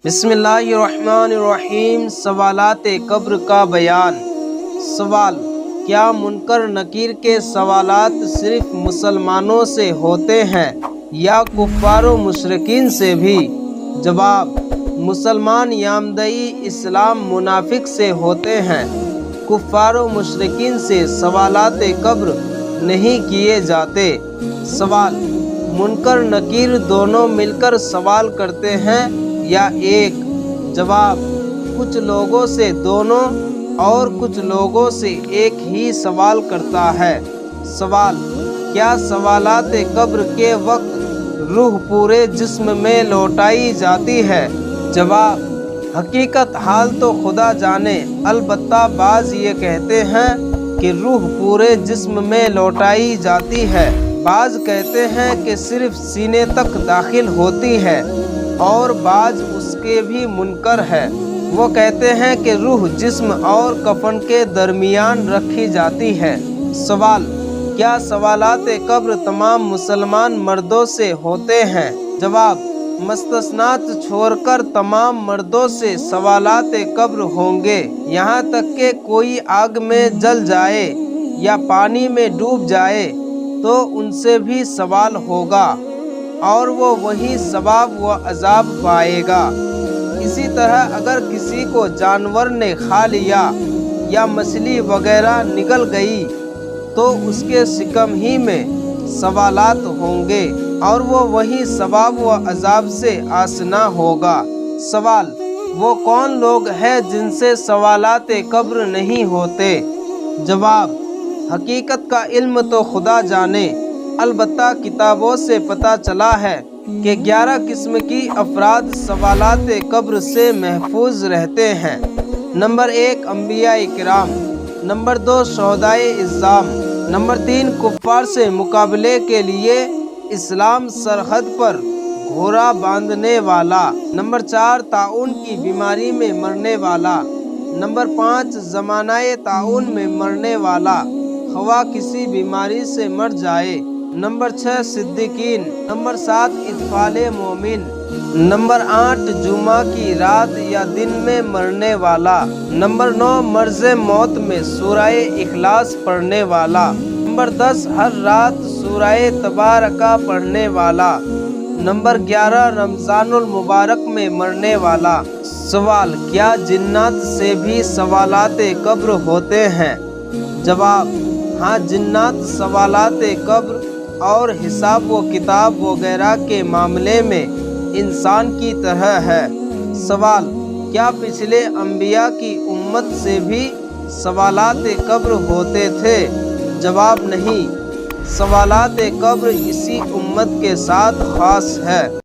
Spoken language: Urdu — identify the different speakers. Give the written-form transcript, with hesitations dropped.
Speaker 1: بسم اللہ الرحمن الرحیم۔ سوالات قبر کا بیان۔ سوال: کیا منکر نکیر کے سوالات صرف مسلمانوں سے ہوتے ہیں یا کفار و مشرکین سے بھی؟ جواب: مسلمان یامدئی اسلام منافق سے ہوتے ہیں، کفار و مشرکین سے سوالات قبر نہیں کیے جاتے۔ سوال: منکر نکیر دونوں مل کر سوال کرتے ہیں یا ایک؟ جواب: کچھ لوگوں سے دونوں اور کچھ لوگوں سے ایک ہی سوال کرتا ہے۔ سوال: کیا سوالات قبر کے وقت روح پورے جسم میں لوٹائی جاتی ہے؟ جواب: حقیقت حال تو خدا جانے، البتہ بعض یہ کہتے ہیں کہ روح پورے جسم میں لوٹائی جاتی ہے، بعض کہتے ہیں کہ صرف سینے تک داخل ہوتی ہے، اور بعض اس کے بھی منکر ہے، وہ کہتے ہیں کہ روح جسم اور کفن کے درمیان رکھی جاتی ہے۔ سوال: کیا سوالات قبر تمام مسلمان مردوں سے ہوتے ہیں؟ جواب: مستثنات چھوڑ کر تمام مردوں سے سوالات قبر ہوں گے، یہاں تک کہ کوئی آگ میں جل جائے یا پانی میں ڈوب جائے تو ان سے بھی سوال ہوگا، اور وہ وہی ثواب و عذاب پائے گا۔ اسی طرح اگر کسی کو جانور نے کھا لیا یا مچھلی وغیرہ نگل گئی تو اس کے شکم ہی میں سوالات ہوں گے، اور وہ وہی ثواب و عذاب سے آشنا ہوگا۔ سوال: وہ کون لوگ ہیں جن سے سوالات قبر نہیں ہوتے؟ جواب: حقیقت کا علم تو خدا جانے، البتہ کتابوں سے پتہ چلا ہے کہ 11 قسم کی افراد سوالات قبر سے محفوظ رہتے ہیں۔ نمبر 1 انبیاء کرام، نمبر 2 شہدائے اعظام، نمبر 3 کفار سے مقابلے کے لیے اسلام سرحد پر گھوڑا باندھنے والا، نمبر 4 طاعون کی بیماری میں مرنے والا، نمبر 5 زمانہ طاعون میں مرنے والا خواہ کسی بیماری سے مر جائے، نمبر 6 صدیقین، نمبر 7 اطفال مومن، نمبر 8 جمعہ کی رات یا دن میں مرنے والا، نمبر 9 مرض موت میں سورہ اخلاص پڑھنے والا، نمبر 10 ہر رات سورہ تبارکہ پڑھنے والا، نمبر 11 رمضان المبارک میں مرنے والا۔ سوال: کیا جنات سے بھی سوالات قبر ہوتے ہیں؟ جواب: ہاں، جنات سوالات قبر اور حساب و کتاب وغیرہ کے معاملے میں انسان کی طرح ہے۔ سوال: کیا پچھلے انبیاء کی امت سے بھی سوالات قبر ہوتے تھے؟ جواب: نہیں، سوالات قبر اسی امت کے ساتھ خاص ہے۔